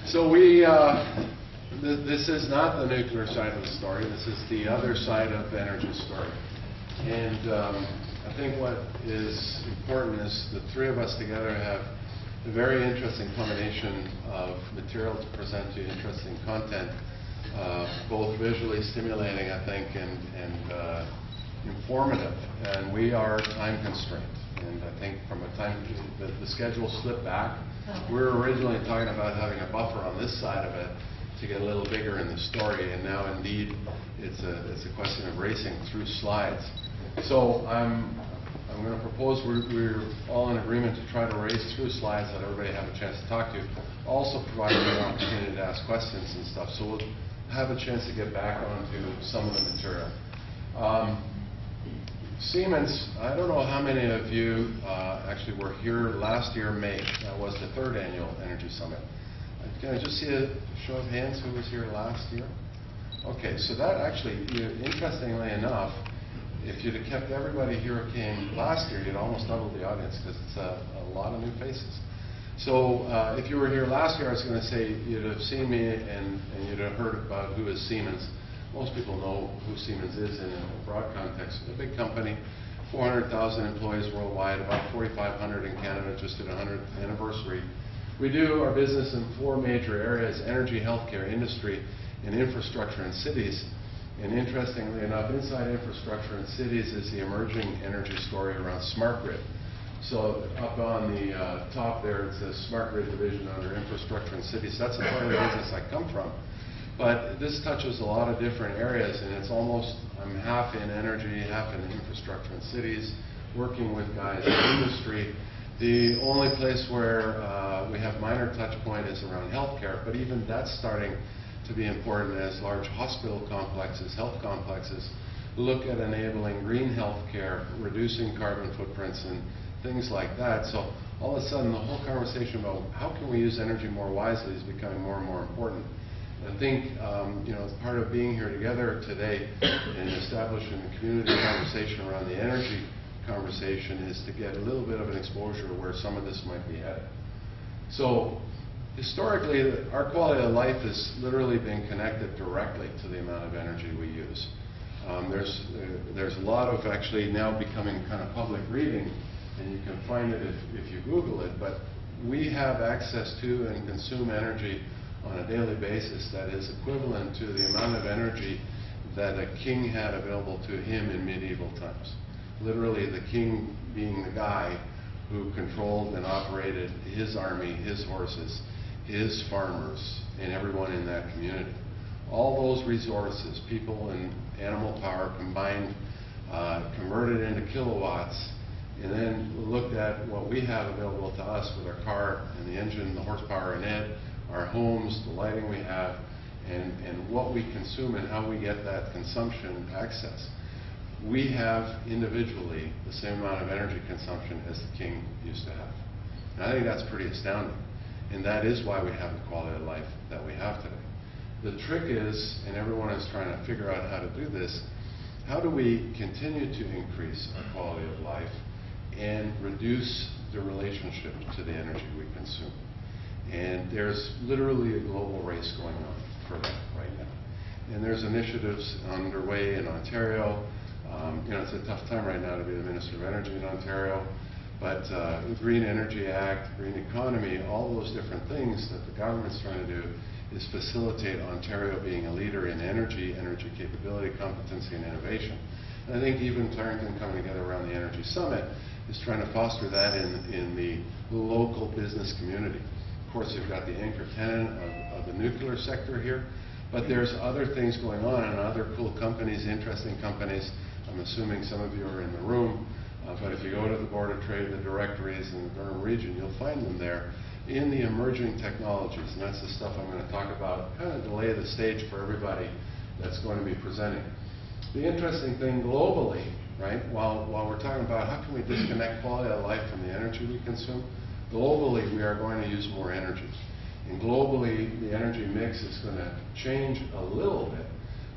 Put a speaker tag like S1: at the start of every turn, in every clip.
S1: So this is not the nuclear side of the story. This is the other side of the energy story. And I think what is important is the three of us together have a very interesting combination of material to present to you, interesting content, both visually stimulating, I think, and informative. And we are time constrained. And I think from a time, the schedule slipped back. We were originally talking about having a buffer on this side of it to get a little bigger in the story, and now indeed it's a question of racing through slides. So I'm going to propose we're all in agreement to try to race through slides that everybody have a chance to talk to, also providing an opportunity to ask questions and stuff. So we'll have a chance to get back onto some of the material. Siemens, I don't know how many of you actually were here last year, May. That was the 3rd Annual Energy Summit. Can I just see a show of hands who was here last year? Okay, so that actually, interestingly enough, if you'd have kept everybody here who came last year, you'd almost double the audience because it's a lot of new faces. So if you were here last year, I was going to say you'd have seen me and you'd have heard about who is Siemens. Most people know who Siemens is in a broad context. A big company, 400,000 employees worldwide, about 4,500 in Canada, just at 100th anniversary. We do our business in 4 major areas: energy, healthcare, industry, and infrastructure in cities. And interestingly enough, inside infrastructure in cities is the emerging energy story around smart grid. So up on the top there, it says smart grid division under infrastructure in cities. That's a part of the business I come from. But this touches a lot of different areas, and it's almost, I'm half in energy, half in infrastructure in cities, working with guys in industry. The only place where we have minor touch point is around healthcare, but even that's starting to be important as large hospital complexes, health complexes, look at enabling green healthcare, reducing carbon footprints and things like that. So all of a sudden the whole conversation about how can we use energy more wisely is becoming more and more important. I think, as part of being here together today and establishing a community conversation around the energy conversation is to get a little bit of an exposure to where some of this might be headed. So historically, our quality of life has literally been connected directly to the amount of energy we use. There's a lot of actually now becoming kind of public reading, and you can find it if you Google it, but we have access to and consume energy on a daily basis that is equivalent to the amount of energy that a king had available to him in medieval times. Literally, the king being the guy who controlled and operated his army, his horses, his farmers, and everyone in that community. All those resources, people and animal power combined, converted into kilowatts, and then looked at what we have available to us with our car and the engine, the horsepower in it, our homes, the lighting we have, and what we consume and how we get that consumption access. We have individually the same amount of energy consumption as the king used to have. And I think that's pretty astounding. And that is why we have the quality of life that we have today. The trick is, and everyone is trying to figure out how to do this, how do we continue to increase our quality of life and reduce the relationship to the energy we consume? And there's literally a global race going on for that right now. And there's initiatives underway in Ontario. It's a tough time right now to be the Minister of Energy in Ontario, but the Green Energy Act, Green Economy, all those different things that the government's trying to do is facilitate Ontario being a leader in energy capability, competency, and innovation. And I think even Clarington coming together around the Energy Summit is trying to foster that in the local business community. Of course, you've got the anchor tenant of the nuclear sector here, but there's other things going on and other cool companies, interesting companies. I'm assuming some of you are in the room, but if you go to the Board of Trade, the directories in the Durham region, you'll find them there in the emerging technologies, and that's the stuff I'm going to talk about, kind of to lay the stage for everybody that's going to be presenting. The interesting thing globally, right, while we're talking about how can we disconnect quality of life from the energy we consume, globally we are going to use more energy. And globally, the energy mix is going to change a little bit.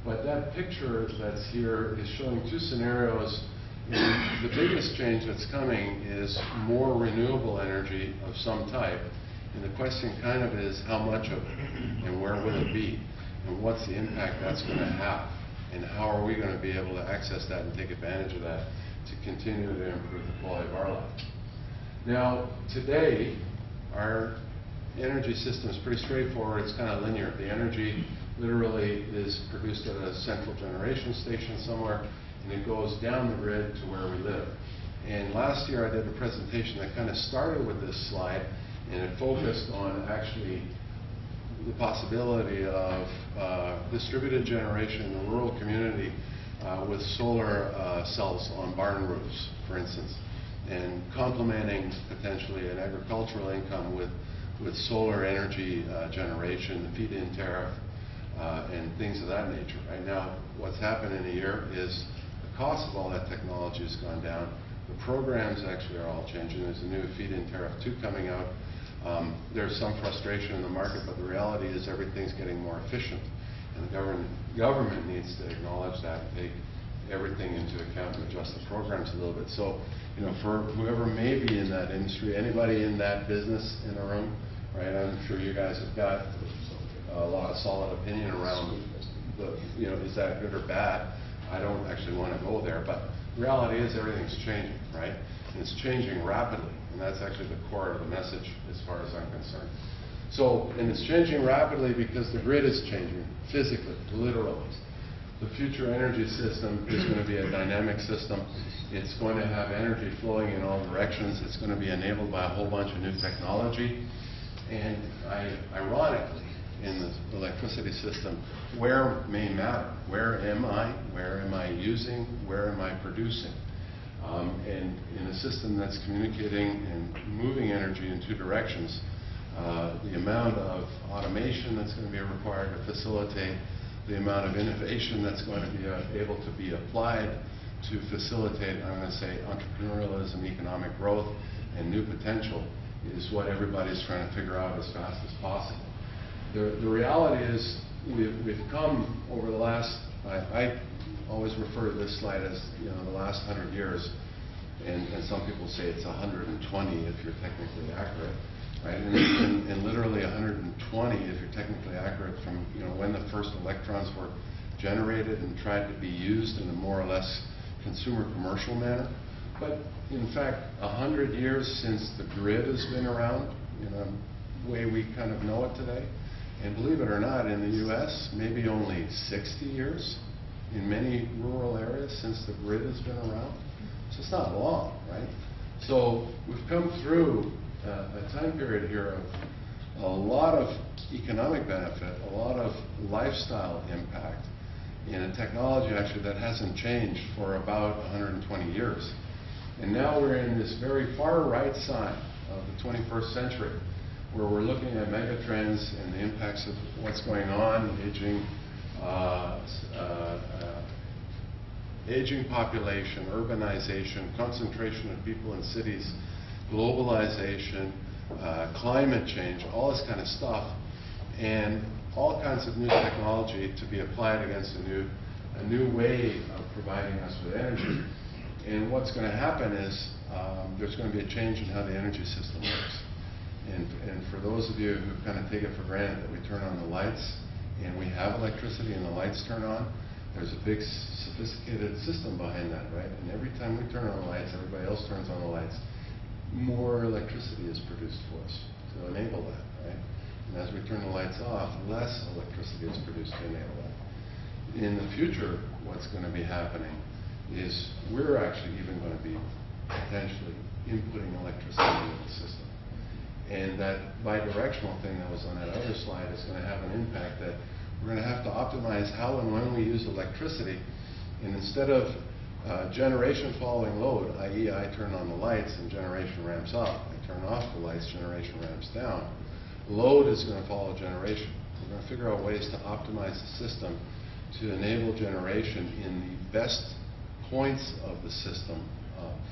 S1: But that picture that's here is showing 2 scenarios. And the biggest change that's coming is more renewable energy of some type And the question kind of is how much of it, and where will it be, and what's the impact that's going to have, and how are we going to be able to access that and take advantage of that to continue to improve the quality of our life. Now, today, our energy system is pretty straightforward. It's kind of linear. The energy literally is produced at a central generation station somewhere, and it goes down the grid to where we live. And last year I did a presentation that kind of started with this slide, and it focused on actually the possibility of distributed generation in the rural community with solar cells on barn roofs, for instance, and complementing potentially an agricultural income with solar energy generation, the feed-in tariff, and things of that nature. Right now, what's happened in a year is the cost of all that technology has gone down. The programs actually are all changing. There's a new feed-in tariff 2 coming out. There's some frustration in the market, but the reality is everything's getting more efficient. And the government needs to acknowledge that and take everything into account and adjust the programs a little bit. So, you know, for whoever may be in that industry, anybody in that business in the room, right, I'm sure you guys have got a lot of solid opinion around the, you know, is that good or bad? I don't actually want to go there, but the reality is everything's changing, right? And it's changing rapidly, and that's actually the core of the message as far as I'm concerned. So, and it's changing rapidly because the grid is changing physically, literally. The future energy system is going to be a dynamic system. It's going to have energy flowing in all directions. It's going to be enabled by a whole bunch of new technology. And ironically, in the electricity system, where may matter. Where am I? Where am I using? Where am I producing? And in a system that's communicating and moving energy in 2 directions, the amount of automation that's going to be required to facilitate, the amount of innovation that's going to be able to be applied to facilitate, I'm going to say, entrepreneurialism, economic growth, and new potential is what everybody's trying to figure out as fast as possible. The reality is we've come over the last, I always refer to this slide as, you know, the last 100 years, and some people say it's 120 if you're technically accurate, right? And literally 120 if you're technically accurate from, you know, when the first electrons were generated and tried to be used in a more or less consumer commercial manner. But in fact, 100 years since the grid has been around in a way we kind of know it today. And believe it or not, in the U.S., maybe only 60 years in many rural areas since the grid has been around. So it's not long, right? So we've come through a time period here of a lot of economic benefit, a lot of lifestyle impact in a technology actually that hasn't changed for about 120 years. And now we're in this very far right side of the 21st century, where we're looking at megatrends and the impacts of what's going on, aging population, urbanization, concentration of people in cities, globalization, climate change, all this kind of stuff, and all kinds of new technology to be applied against a new way of providing us with energy. And what's going to happen is there's going to be a change in how the energy system works. And for those of you who kind of take it for granted that we turn on the lights and we have electricity and the lights turn on, there's a big sophisticated system behind that, right? And every time we turn on the lights, everybody else turns on the lights, more electricity is produced for us to enable that, right? And as we turn the lights off, less electricity is produced to enable that. In the future, what's going to be happening is we're actually even going to be potentially inputting electricity into the system. And that bidirectional thing that was on that other slide is going to have an impact that we're going to have to optimize how and when we use electricity. And instead of generation following load, i.e. I turn on the lights and generation ramps up, I turn off the lights, generation ramps down, load is going to follow generation. We're going to figure out ways to optimize the system to enable generation in the best points of the system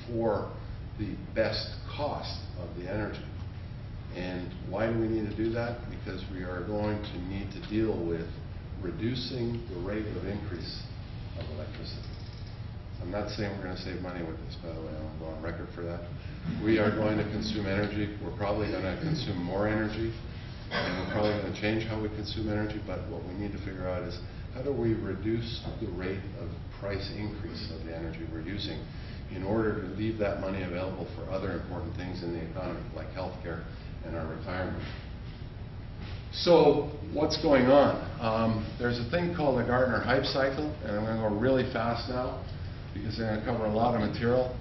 S1: for the best cost of the energy. And why do we need to do that? Because we are going to need to deal with reducing the rate of increase of electricity. I'm not saying we're going to save money with this, by the way, I want to go on record for that. We are going to consume energy. We're probably going to consume more energy, and we're probably going to change how we consume energy. But what we need to figure out is how do we reduce the rate of price increase of the energy we're using in order to leave that money available for other important things in the economy, like healthcare and our retirement. So what's going on? There's a thing called the Gartner hype cycle, and I'm going to go really fast now because they're going to cover a lot of material.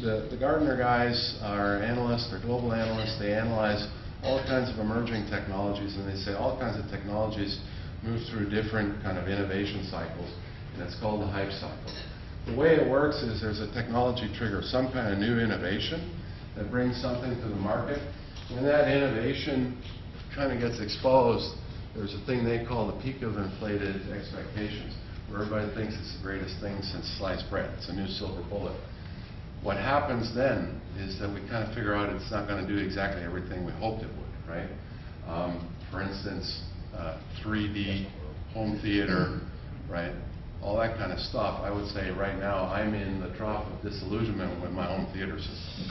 S1: The Gartner guys are analysts, they're global analysts. They analyze all kinds of emerging technologies, and they say all kinds of technologies move through different kind of innovation cycles, and it's called the hype cycle. The way it works is there's a technology trigger, some kind of new innovation that brings something to the market. When that innovation kind of gets exposed, there's a thing they call the peak of inflated expectations, where everybody thinks it's the greatest thing since sliced bread. It's a new silver bullet. What happens then is that we kind of figure out it's not going to do exactly everything we hoped it would, right? For instance, 3D home theater, right? All that kind of stuff. I would say right now I'm in the trough of disillusionment with my home theater system.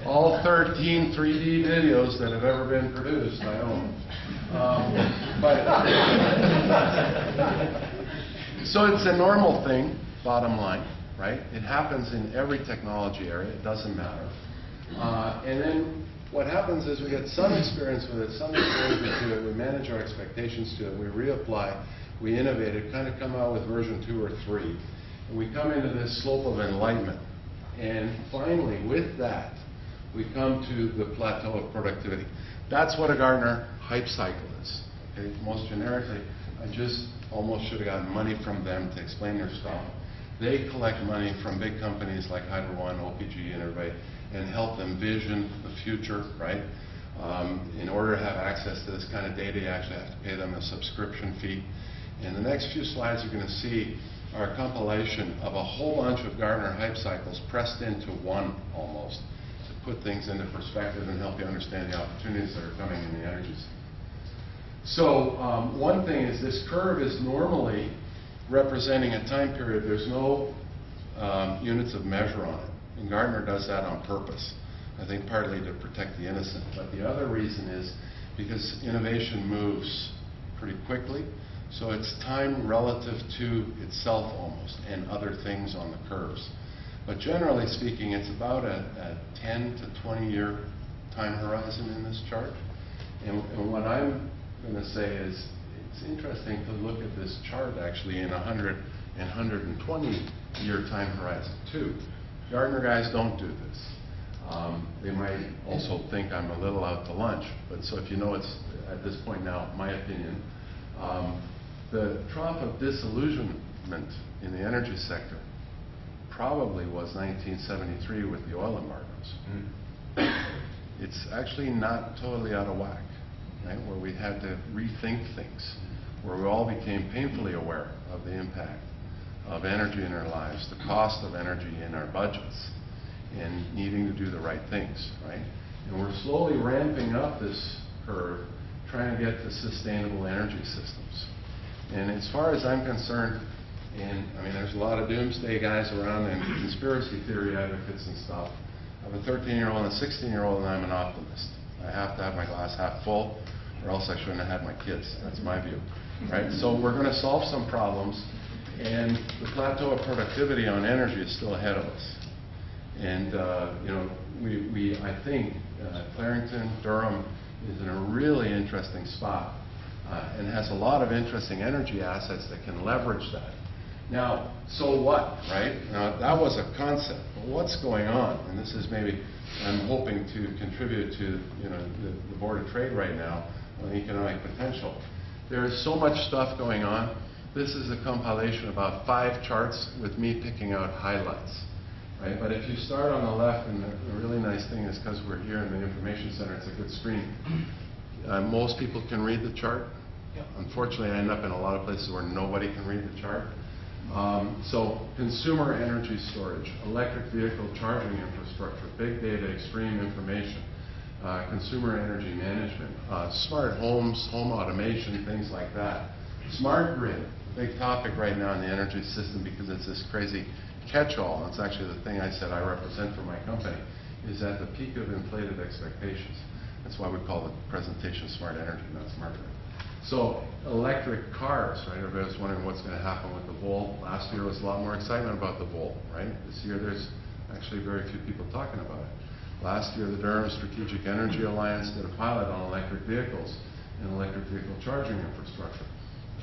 S1: all 13 3D videos that have ever been produced, I own. So it's a normal thing, bottom line, right? It happens in every technology area. It doesn't matter. And then what happens is we get some experience with it, some exposure to it, we manage our expectations to it, we reapply, we innovate it, kind of come out with version 2 or 3, and we come into this slope of enlightenment. And finally, with that, we come to the plateau of productivity. That's what a Gartner hype cycle is. Okay? Most generically, I just almost should have gotten money from them to explain their stuff. They collect money from big companies like Hydro One, OPG, and everybody, and help them vision the future, right? In order to have access to this kind of data, you actually have to pay them a subscription fee. And the next few slides you're going to see are a compilation of a whole bunch of Gartner hype cycles pressed into one almost, to put things into perspective and help you understand the opportunities that are coming in the energy sector. So one thing is this curve is normally representing a time period. There's no units of measure on it. And Gartner does that on purpose, I think partly to protect the innocent. But the other reason is because innovation moves pretty quickly, so it's time relative to itself almost, and other things on the curves. But generally speaking, it's about a 10 to 20 year time horizon in this chart. And what I'm going to say is it's interesting to look at this chart actually in 100 and 120 year time horizon too. Gartner guys don't do this. They might also think I'm a little out to lunch, but so if you know it's at this point now, my opinion, the trough of disillusionment in the energy sector probably was 1973 with the oil embargoes. It's actually not totally out of whack, right? Where we had to rethink things, where we all became painfully aware of the impact of energy in our lives, the cost of energy in our budgets, and needing to do the right things, right? And we're slowly ramping up this curve, trying to get to sustainable energy systems. And as far as I'm concerned, and I mean, there's a lot of doomsday guys around and conspiracy theory advocates and stuff. I have a 13-year-old and a 16-year-old, and I'm an optimist. I have to have my glass half full, or else I shouldn't have had my kids. That's my view, right? So we're going to solve some problems. And the plateau of productivity on energy is still ahead of us. And you know, I think Clarington, Durham is in a really interesting spot and has a lot of interesting energy assets that can leverage that. Now, so what, right? Now, that was a concept. But what's going on? And this is maybe, I'm hoping to contribute to the Board of Trade right now on economic potential. There is so much stuff going on. This is a compilation of about 5 charts with me picking out highlights, right? But if you start on the left, and the really nice thing is because we're here in the information center, it's a good screen. Most people can read the chart. Unfortunately, I end up in a lot of places where nobody can read the chart. So consumer energy storage, electric vehicle charging infrastructure, big data, extreme information, consumer energy management, smart homes, home automation, things like that. Smart grid, big topic right now in the energy system because it's this crazy catch-all, it's actually the thing I said I represent for my company, is at the peak of inflated expectations. That's why we call the presentation Smart Energy, not Smart Grid. So electric cars, right? Everybody was wondering what's going to happen with the Volt. Last year was a lot more excitement about the Volt, right? This year there's actually very few people talking about it. Last year the Durham Strategic Energy Alliance did a pilot on electric vehicles and electric vehicle charging infrastructure.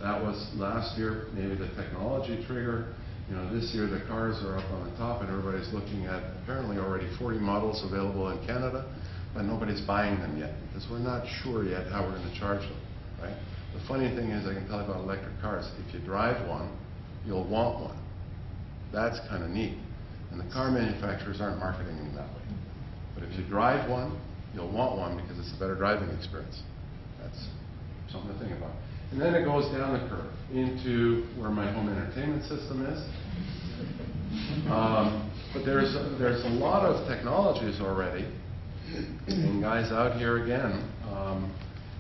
S1: That was last year, maybe the technology trigger. You know, this year the cars are up on the top and everybody's looking at apparently already 40 models available in Canada, but nobody's buying them yet because we're not sure yet how we're going to charge them, right? The funny thing is, I can tell you about electric cars. If you drive one, you'll want one. That's kind of neat. And the car manufacturers aren't marketing them that way. But if you drive one, you'll want one because it's a better driving experience. That's something to think about. And then it goes down the curve into where my home entertainment system is. But there's a lot of technologies already. And guys out here again,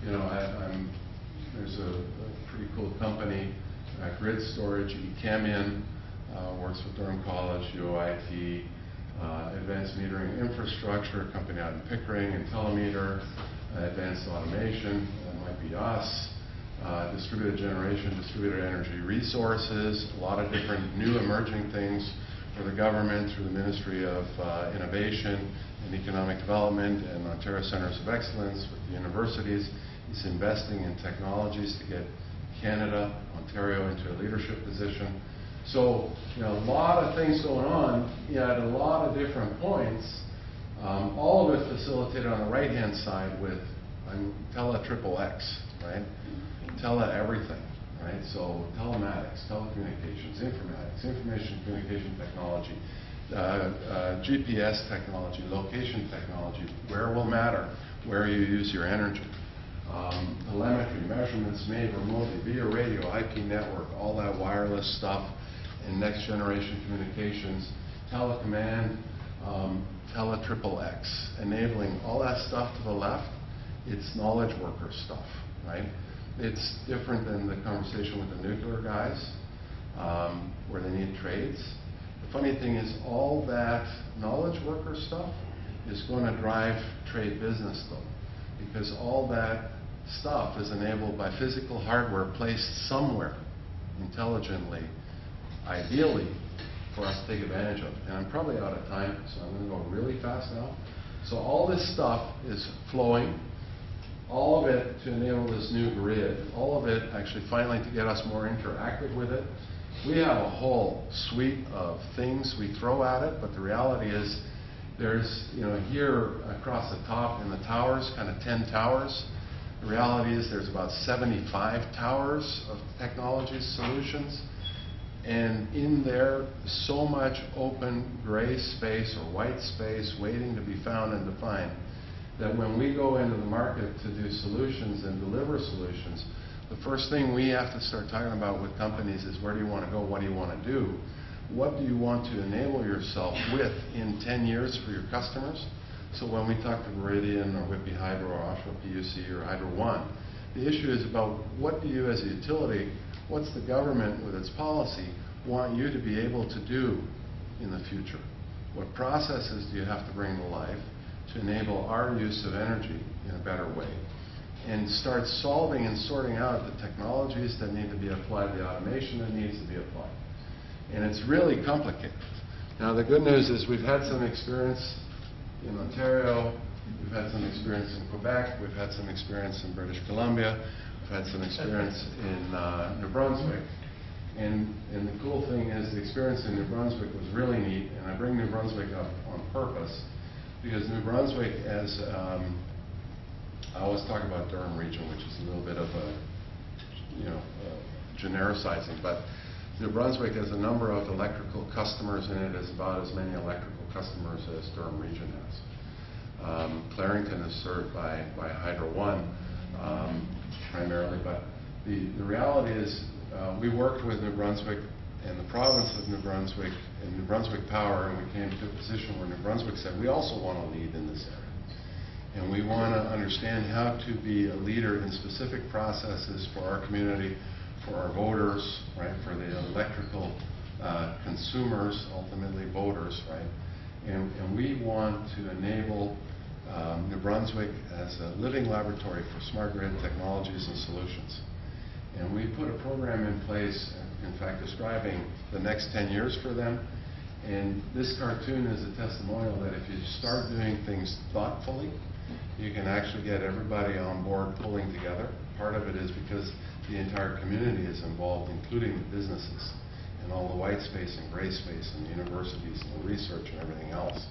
S1: you know, there's a pretty cool company, Grid Storage, eCamion, works with Durham College, UOIT, Advanced Metering Infrastructure, a company out in Pickering, and Telemeter, Advanced Automation, that might be us. Distributed generation, distributed energy resources, a lot of different new emerging things for the government through the Ministry of Innovation and Economic Development and Ontario Centres of Excellence with the universities. It's investing in technologies to get Canada, Ontario into a leadership position. So, you know, a lot of things going on at a lot of different points. All of it facilitated on the right-hand side with Tele-XXX, right? Tele everything, right? So telematics, telecommunications, informatics, information communication technology, GPS technology, location technology, where will matter, where you use your energy. Telemetry, measurements made remotely via radio, IP network, all that wireless stuff, and next generation communications, telecommand, Tele-XXX, enabling all that stuff to the left. It's knowledge worker stuff, right? It's different than the conversation with the nuclear guys, where they need trades. The funny thing is all that knowledge worker stuff is going to drive trade business though, because all that stuff is enabled by physical hardware placed somewhere intelligently, ideally, for us to take advantage of. And I'm probably out of time, so I'm going to go really fast now. So all this stuff is flowing, all of it to enable this new grid, all of it actually finally to get us more interactive with it. We have a whole suite of things we throw at it, but the reality is there's, you know, here across the top in the towers, kind of 10 towers. The reality is there's about 75 towers of technology solutions. And in there, so much open gray space or white space waiting to be found and defined that when we go into the market to do solutions and deliver solutions, the first thing we have to start talking about with companies is where do you want to go, what do you want to do, what do you want to enable yourself with in 10 years for your customers. So when we talk to Meridian or Whitby Hydro or Oshawa PUC or Hydro One, the issue is about what do you as a utility, what's the government with its policy want you to be able to do in the future? What processes do you have to bring to life to enable our use of energy in a better way? And start solving and sorting out the technologies that need to be applied, the automation that needs to be applied. And it's really complicated. Now the good news is we've had some experience in Ontario, we've had some experience in Quebec, we've had some experience in British Columbia, we've had some experience in New Brunswick. And the cool thing is the experience in New Brunswick was really neat, and I bring New Brunswick up on purpose because New Brunswick, as I always talk about Durham region, which is a little bit of a, you know, genericizing, but New Brunswick has a number of electrical customers in it, as about as many electrical customers as Durham region has. Clarington is served by Hydro One primarily, but the reality is we worked with New Brunswick and the province of New Brunswick and New Brunswick Power, and we came to a position where New Brunswick said we also want to lead in this area. And we want to understand how to be a leader in specific processes for our community, for our voters, right, for the electrical consumers, ultimately voters, right? And we want to enable New Brunswick as a living laboratory for smart grid technologies and solutions. And we put a program in place, in fact, describing the next 10 years for them. And this cartoon is a testimonial that if you start doing things thoughtfully, you can actually get everybody on board pulling together. Part of it is because the entire community is involved, including the businesses and all the white space and gray space and the universities and the research and everything else.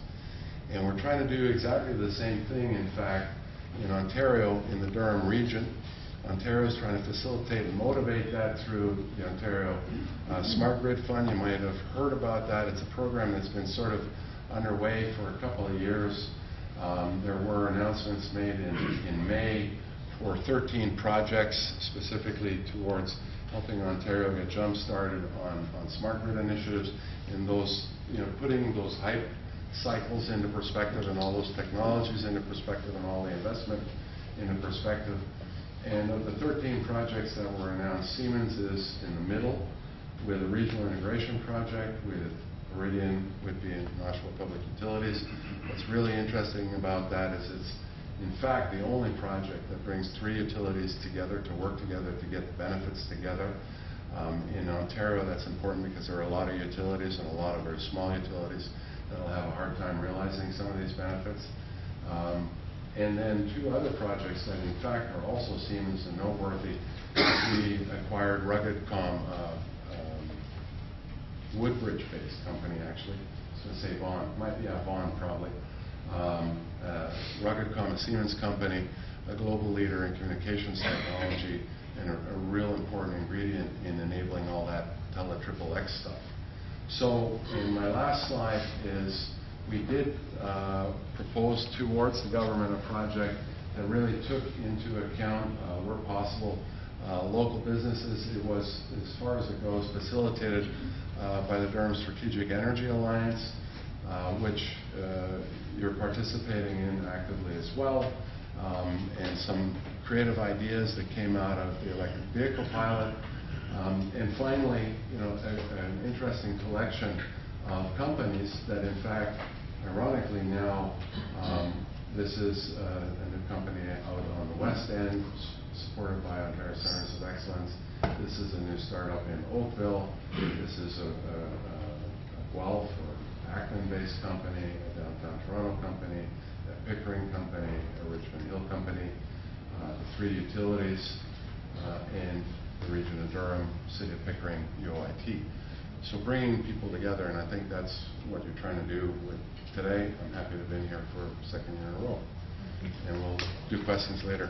S1: And we're trying to do exactly the same thing, in fact, in Ontario, in the Durham region. Ontario is trying to facilitate and motivate that through the Ontario Smart Grid Fund. You might have heard about that. It's a program that's been sort of underway for a couple of years. There were announcements made in May for 13 projects specifically towards helping Ontario get jump-started on smart grid initiatives, and those, putting those hype cycles into perspective and all those technologies into perspective and all the investment into perspective. And of the 13 projects that were announced, Siemens is in the middle with a regional integration project with Iridian, Whitby, and Oshawa Public Utilities. What's really interesting about that is it's, in fact, the only project that brings 3 utilities together to work together to get the benefits together. In Ontario, that's important because there are a lot of utilities and a lot of very small utilities that will have a hard time realizing some of these benefits. And then 2 other projects that, in fact, are also Siemens and noteworthy. We acquired RuggedCom, Woodbridge-based company, actually. I was going to say Vaughan. Might be Vaughan, probably. RuggedCom, a Siemens company, a global leader in communications technology, and a real important ingredient in enabling all that Tele-XXX stuff. So, in my last slide is we did propose towards the government a project that really took into account, where possible, local businesses. It was, as far as it goes, facilitated by the Durham Strategic Energy Alliance, which you're participating in actively as well, and some creative ideas that came out of the electric vehicle pilot. And finally, an interesting collection of companies that, in fact, ironically now, this is a new company out on the West End, supported by Ontario Centres of Excellence. This is a new startup in Oakville. This is a Guelph or Acton-based company, a downtown Toronto company, a Pickering company, a Richmond Hill company, the 3 utilities, and the region of Durham, City of Pickering, UOIT. So bringing people together, and I think that's what you're trying to do with today. I'm happy to have been here for a 2nd year in a row. And we'll do questions later.